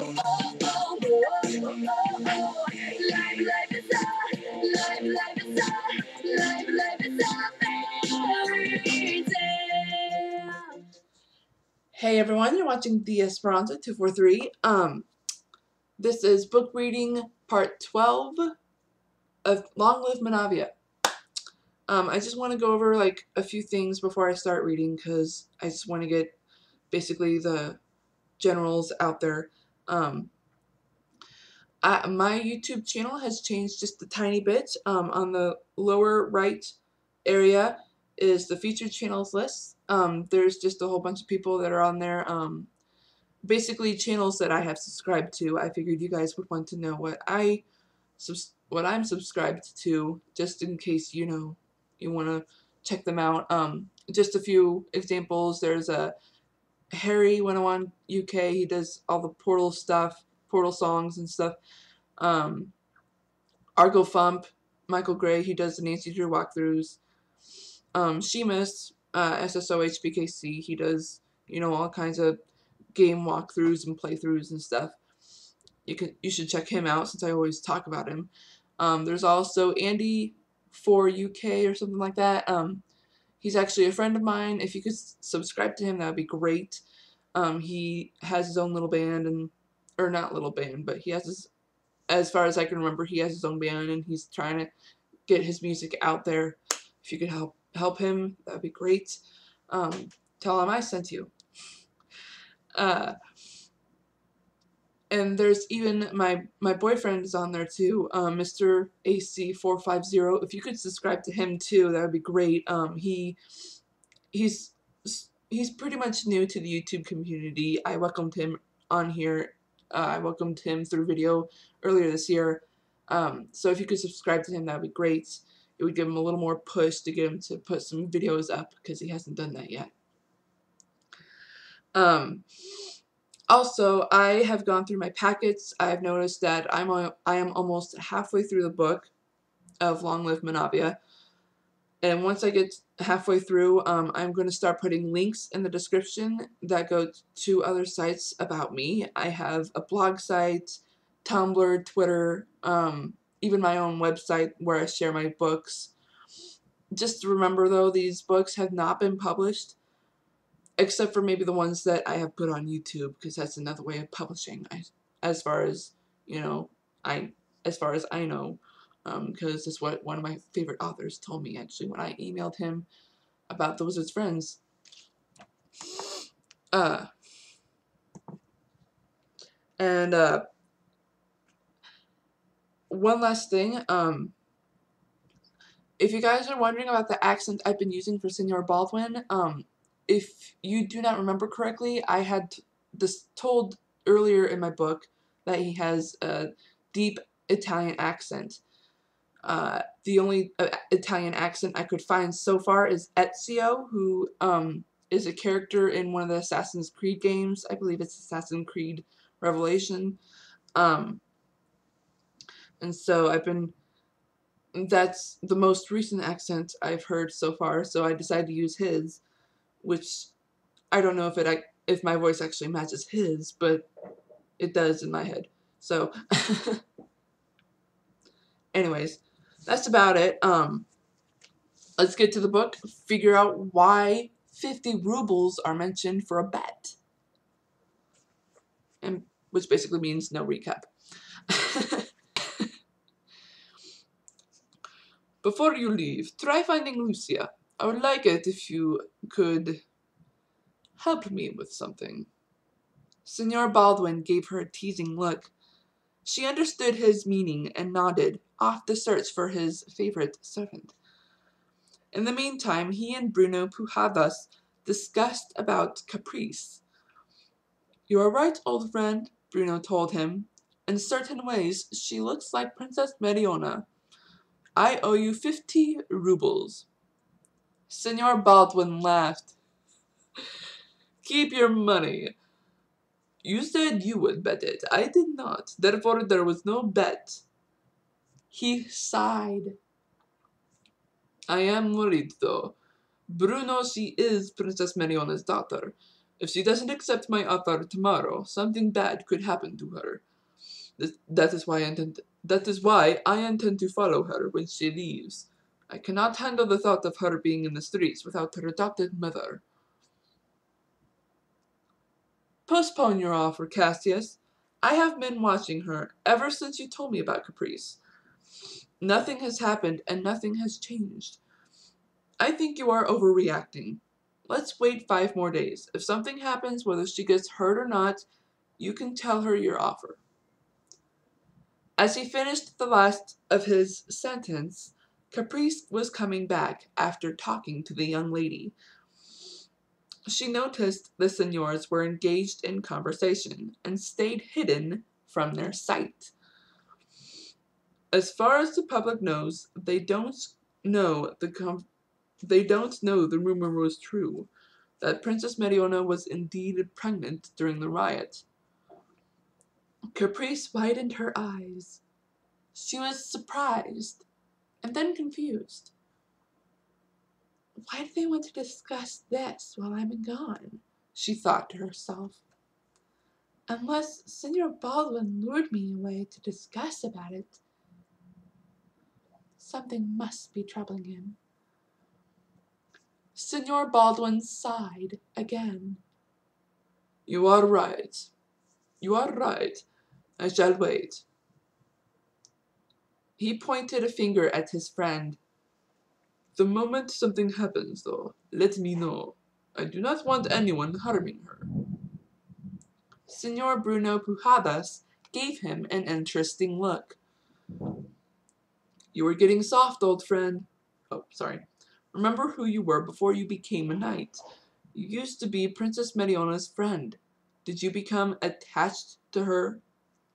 Hey everyone, you're watching the Esperanza 243. This is book reading part 12 of Long Live Menavia. I just want to go over like a few things before I start reading because I just want to get basically the generals out there. My YouTube channel has changed just a tiny bit. On the lower right area is the featured channels list. There's just a whole bunch of people that are on there. Basically channels that I have subscribed to. I figured you guys would want to know what I'm subscribed to, just in case you want to check them out. Just a few examples. There's a Harry 101 UK. He does all the Portal stuff, Portal songs and stuff. Argo Fump, Michael Gray. He does the Nancy Drew walkthroughs. Sheamus, SSOHBKC. He does all kinds of game walkthroughs and playthroughs and stuff. You should check him out since I always talk about him. There's also Andy for UK or something like that. He's actually a friend of mine. If you could subscribe to him, that would be great. He has his own little band, or not little band, but he has his, as far as I can remember, he has his own band and he's trying to get his music out there. If you could help him, that would be great. Tell him I sent you. And there's even my boyfriend is on there too, Mr. AC450. If you could subscribe to him too, that would be great. He's pretty much new to the YouTube community. I welcomed him on here. I welcomed him through video earlier this year. So if you could subscribe to him, that would be great. It would give him a little more push to get him to put some videos up because he hasn't done that yet. Also, I have gone through my packets. I've noticed that I am almost halfway through the book of Long Live Menavia. And once I get halfway through, I'm going to start putting links in the description that go to other sites about me. I have a blog site, Tumblr, Twitter, even my own website where I share my books. Just remember though, these books have not been published, except for maybe the ones that I have put on YouTube, because that's another way of publishing. As far as I know, because it's what one of my favorite authors told me actually when I emailed him about The Wizard's Friends. One last thing. If you guys are wondering about the accent I've been using for Senor Baldwin, if you do not remember correctly, I had this told earlier in my book that he has a deep Italian accent. The only Italian accent I could find so far is Ezio, who is a character in one of the Assassin's Creed games. I believe it's Assassin's Creed Revelation. And so that's the most recent accent I've heard so far, so I decided to use his, which I don't know if my voice actually matches his, but it does in my head. So, anyways, that's about it. Let's get to the book. Figure out why 50 rubles are mentioned for a bet, and which basically means no recap. Before you leave, try finding Lucia. I would like it if you could help me with something. Senor Baldwin gave her a teasing look. She understood his meaning and nodded, off the search for his favorite servant. In the meantime, he and Bruno Pujadas discussed about Caprice. You are right, old friend, Bruno told him. In certain ways, she looks like Princess Mariona. I owe you 50 rubles. Senor Baldwin laughed. Keep your money. You said you would bet it. I did not. Therefore, there was no bet. He sighed. I am worried, though. Bruno, she is Princess Mariona's daughter. If she doesn't accept my offer tomorrow, something bad could happen to her. That is why I intend to follow her when she leaves. I cannot handle the thought of her being in the streets without her adopted mother. Postpone your offer, Cassius. I have been watching her ever since you told me about Caprice. Nothing has happened and nothing has changed. I think you are overreacting. Let's wait 5 more days. If something happens, whether she gets hurt or not, you can tell her your offer. As he finished the last of his sentence, Caprice was coming back after talking to the young lady. She noticed the seniors were engaged in conversation and stayed hidden from their sight. As far as the public knows, they don't know the rumor was true, that Princess Mariona was indeed pregnant during the riot. Caprice widened her eyes. She was surprised and then confused. Why do they want to discuss this while I'm gone? She thought to herself. Unless Senor Baldwin lured me away to discuss about it, something must be troubling him. Senor Baldwin sighed again. You are right. You are right. I shall wait. He pointed a finger at his friend. The moment something happens, though, let me know. I do not want anyone harming her. Senor Bruno Pujadas gave him an interesting look. You are getting soft, old friend. Oh, sorry. Remember who you were before you became a knight. You used to be Princess Mariona's friend. Did you become attached to her?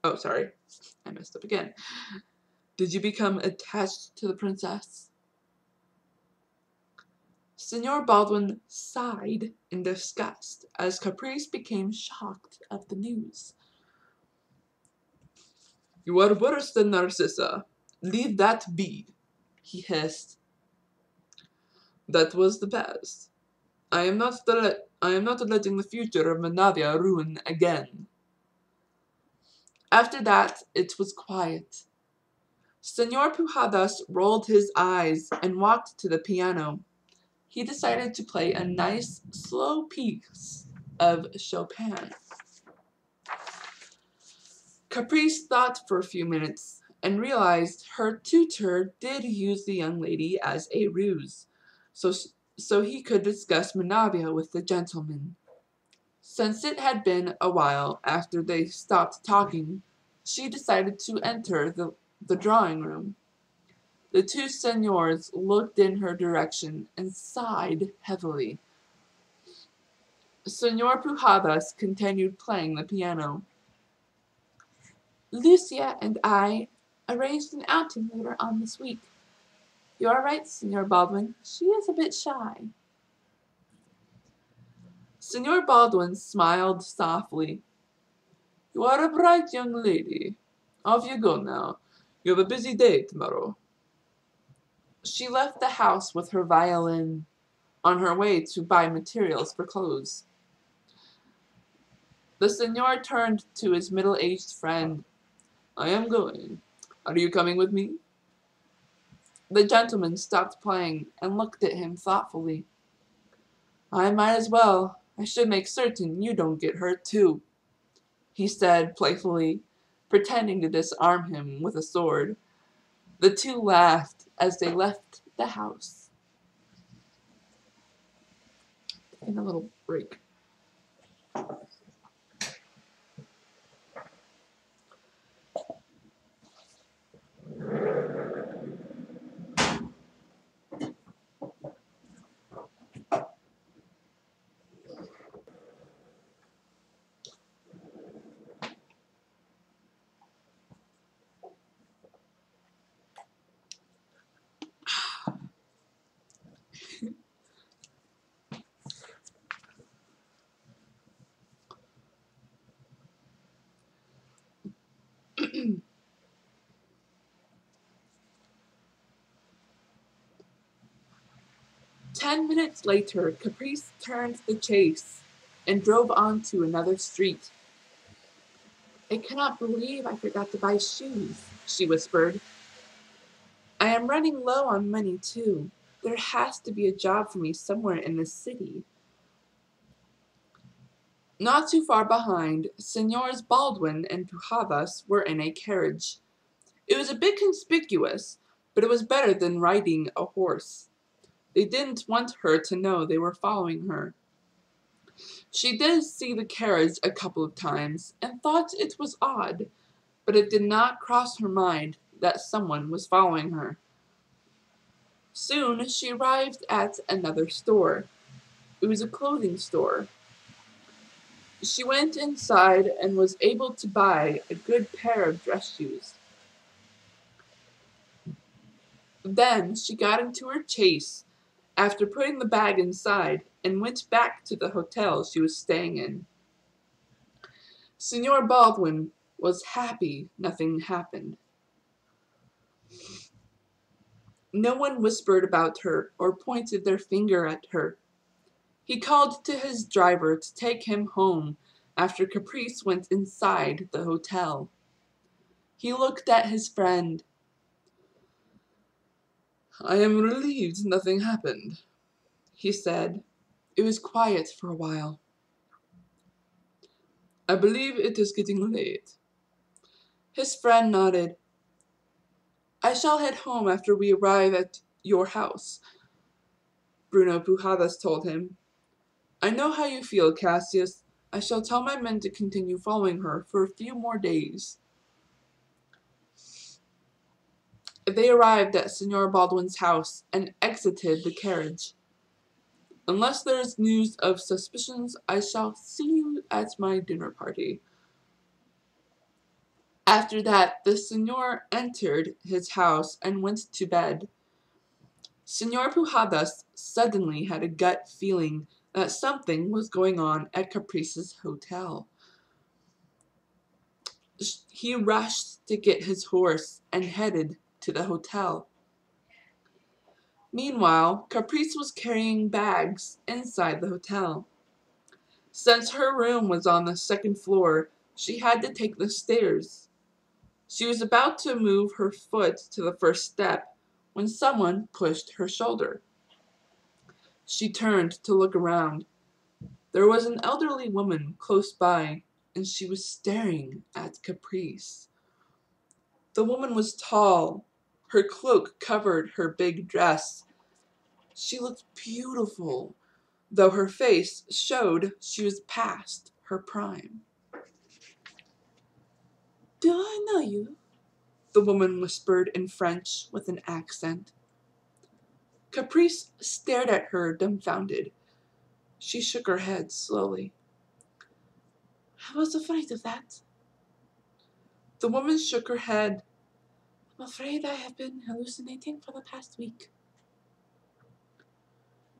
Oh, sorry. I messed up again. Did you become attached to the princess? Senor Baldwin sighed in disgust as Caprice became shocked at the news. You are worse than Narcissa. Leave that be, he hissed. That was the past. I am not letting the future of Menavia ruin again. After that, it was quiet. Senor Pujadas rolled his eyes and walked to the piano. He decided to play a nice, slow piece of Chopin. Caprice thought for a few minutes and realized her tutor did use the young lady as a ruse, so he could discuss Menavia with the gentleman. Since it had been a while after they stopped talking, she decided to enter the drawing room. The two seniors looked in her direction and sighed heavily. Senor Pujadas continued playing the piano. Lucia and I arranged an outing later on this week. You are right, Senor Baldwin. She is a bit shy. Senor Baldwin smiled softly. You are a bright young lady. Off you go now. You have a busy day tomorrow. She left the house with her violin on her way to buy materials for clothes. The senor turned to his middle-aged friend. I am going. Are you coming with me? The gentleman stopped playing and looked at him thoughtfully. I might as well. I should make certain you don't get hurt too, he said playfully, pretending to disarm him with a sword. The two laughed as they left the house. Taking a little break. Ten minutes later, Caprice turned the chase. and drove on to another street. "I cannot believe I forgot to buy shoes," she whispered. "I am running low on money, too. There has to be a job for me somewhere in this city." Not too far behind, Señors Baldwin and Pujadas were in a carriage. It was a bit conspicuous, but it was better than riding a horse. They didn't want her to know they were following her. She did see the carriage a couple of times and thought it was odd, but it did not cross her mind that someone was following her. Soon she arrived at another store. It was a clothing store. She went inside and was able to buy a good pair of dress shoes. Then she got into her chaise after putting the bag inside and went back to the hotel she was staying in. Signor Baldwin was happy nothing happened. No one whispered about her or pointed their finger at her. He called to his driver to take him home after Caprice went inside the hotel. He looked at his friend. "I am relieved nothing happened," he said. It was quiet for a while. "I believe it is getting late." His friend nodded. "I shall head home after we arrive at your house," Bruno Pujadas told him. "I know how you feel, Cassius. I shall tell my men to continue following her for a few more days." They arrived at Signor Baldwin's house and exited the carriage. "Unless there is news of suspicions, I shall see you at my dinner party." After that, the Signor entered his house and went to bed. Signor Pujadas suddenly had a gut feeling that something was going on at Caprice's hotel. He rushed to get his horse and headed to the hotel. Meanwhile, Caprice was carrying bags inside the hotel. Since her room was on the second floor, she had to take the stairs. She was about to move her foot to the first step when someone pushed her shoulder. She turned to look around. There was an elderly woman close by, and she was staring at Caprice. The woman was tall. Her cloak covered her big dress. She looked beautiful, though her face showed she was past her prime. "Do I know you?" the woman whispered in French with an accent. Caprice stared at her dumbfounded. She shook her head slowly. "I was afraid of that." The woman shook her head. "I'm afraid I have been hallucinating for the past week."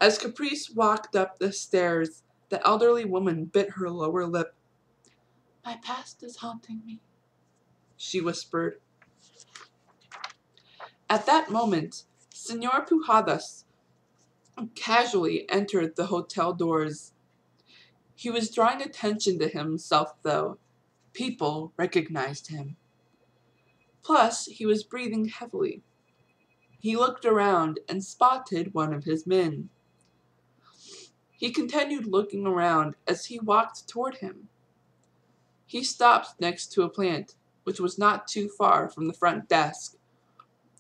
As Caprice walked up the stairs, the elderly woman bit her lower lip. "My past is haunting me," she whispered. At that moment, Signor Pujadas casually entered the hotel doors. He was drawing attention to himself, though. People recognized him. Plus, he was breathing heavily. He looked around and spotted one of his men. He continued looking around as he walked toward him. He stopped next to a plant, which was not too far from the front desk.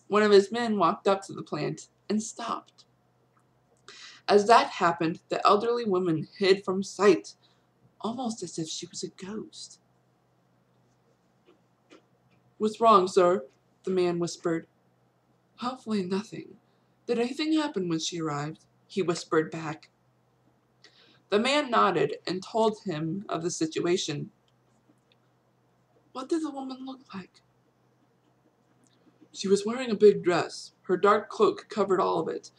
One of his men walked up to the plant and stopped. As that happened, the elderly woman hid from sight, almost as if she was a ghost. "What's wrong, sir?" the man whispered. "Hopefully nothing. Did anything happen when she arrived?" he whispered back. The man nodded and told him of the situation. "What did the woman look like?" "She was wearing a big dress. Her dark cloak covered all of it.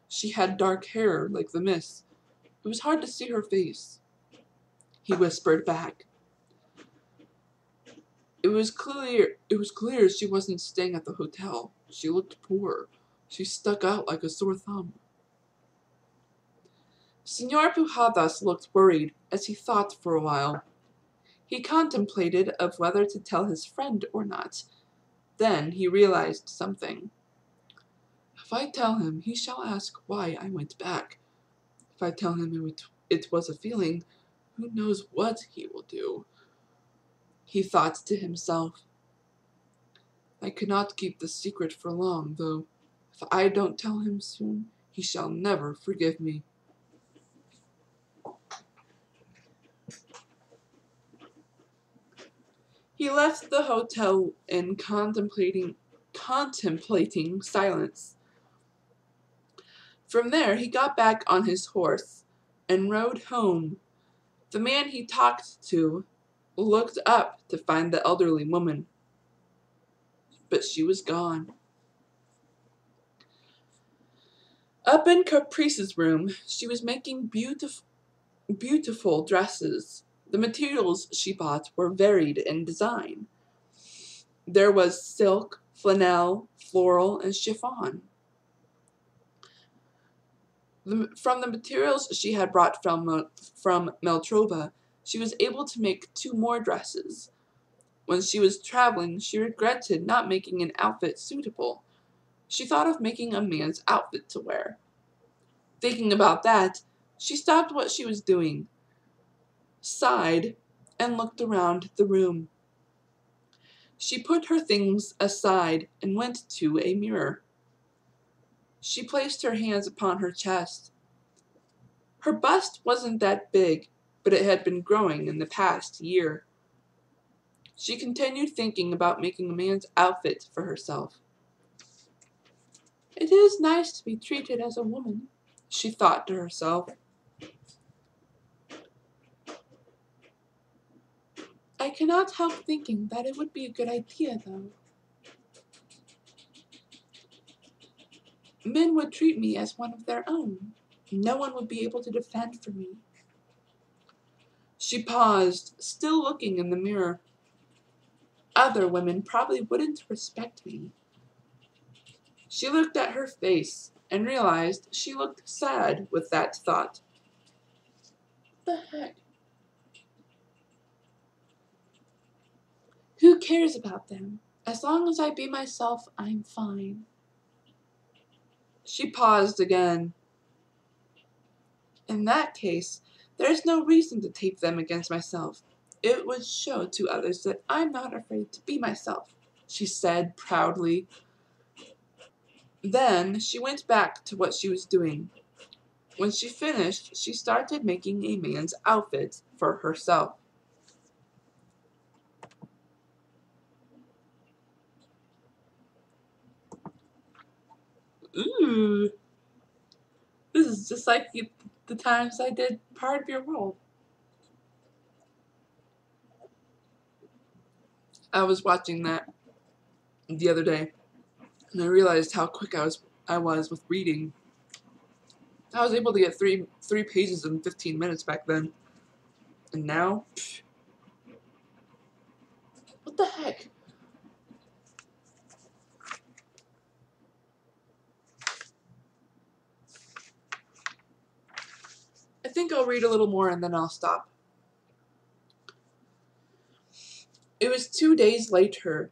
She had dark hair like the mist. It was hard to see her face," he whispered back. It was clear she wasn't staying at the hotel. She looked poor. She stuck out like a sore thumb." Senor Pujadas looked worried as he thought for a while. He contemplated of whether to tell his friend or not. Then he realized something. If I tell him, he shall ask why I went back. If I tell him it was a feeling, who knows what he will do? He thought to himself. I cannot keep the secret for long, though. If I don't tell him soon, he shall never forgive me. He left the hotel in contemplating silence. From there, he got back on his horse and rode home. The man he talked to looked up to find the elderly woman, but she was gone. Up in Caprice's room, she was making beautiful dresses. The materials she bought were varied in design. There was silk, flannel, floral, and chiffon. From the materials she had brought from Meltrova, she was able to make 2 more dresses. When she was traveling, she regretted not making an outfit suitable. She thought of making a man's outfit to wear. Thinking about that, she stopped what she was doing, sighed, and looked around the room. She put her things aside and went to a mirror. She placed her hands upon her chest. Her bust wasn't that big, but it had been growing in the past year. She continued thinking about making a man's outfit for herself. It is nice to be treated as a woman, she thought to herself. I cannot help thinking that it would be a good idea, though. Men would treat me as one of their own. No one would be able to defend for me. She paused, still looking in the mirror. Other women probably wouldn't respect me. She looked at her face and realized she looked sad with that thought. What the heck? Who cares about them? As long as I be myself, I'm fine. She paused again. In that case, there's no reason to tape them against myself. It would show to others that I'm not afraid to be myself, she said proudly. Then she went back to what she was doing. When she finished, she started making a man's outfit for herself. Ooh, this is just like the times I did Part of Your World. I was watching that the other day, and I realized how quick I was with reading. I was able to get three pages in 15 minutes back then, and now, what the heck? I think I'll read a little more and then I'll stop. It was 2 days later.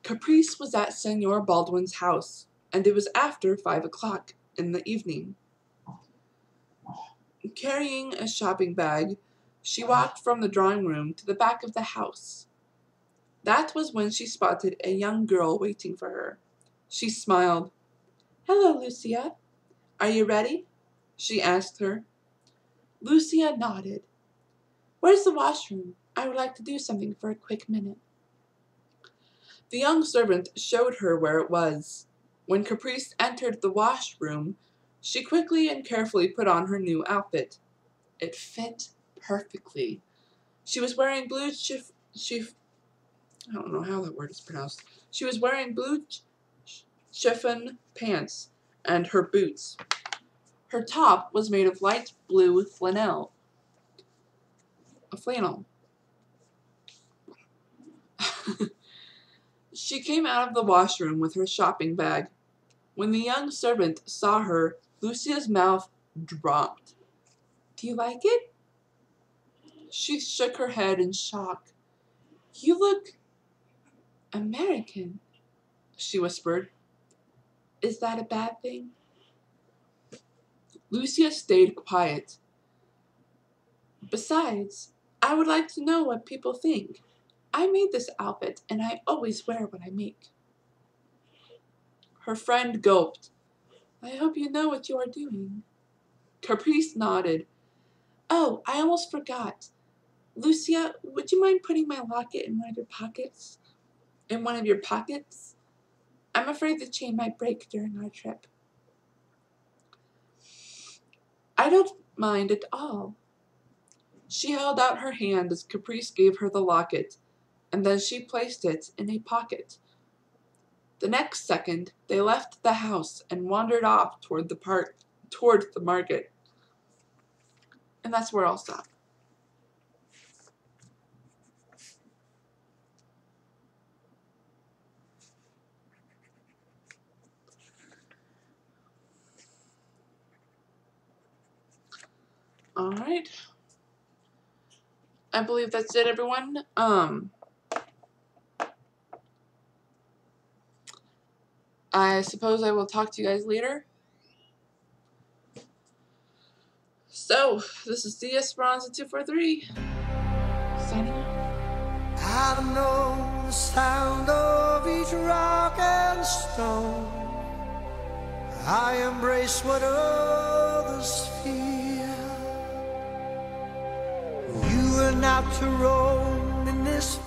Caprice was at Senor Baldwin's house, and it was after 5 o'clock in the evening. Carrying a shopping bag, she walked from the drawing room to the back of the house. That was when she spotted a young girl waiting for her. She smiled. Hello, Lucia. Are you ready? She asked her. Lucia nodded. Where's the washroom? I would like to do something for a quick minute. The young servant showed her where it was. When Caprice entered the washroom, she quickly and carefully put on her new outfit. It fit perfectly. She was wearing blue I don't know how that word is pronounced. She was wearing blue chiffon pants and her boots. Her top was made of light blue flannel. A flannel. She came out of the washroom with her shopping bag. When the young servant saw her, Lucia's mouth dropped. Do you like it? She shook her head in shock. You look American, she whispered. Is that a bad thing? Lucia stayed quiet. Besides, I would like to know what people think. I made this outfit, and I always wear what I make. Her friend gulped. I hope you know what you are doing. Caprice nodded. Oh, I almost forgot. Lucia, would you mind putting my locket in one of your pockets? In one of your pockets? I'm afraid the chain might break during our trip. I don't mind at all. She held out her hand as Caprice gave her the locket, and then she placed it in a pocket. The next second, they left the house and wandered off toward the market. And that's where I'll stop. All right. I believe that's it, everyone. I suppose I will talk to you guys later. So, this is the Esperanza 243. Signing out. I don't know the sound of each rock and stone. I embrace what others fear. You are not to roam in this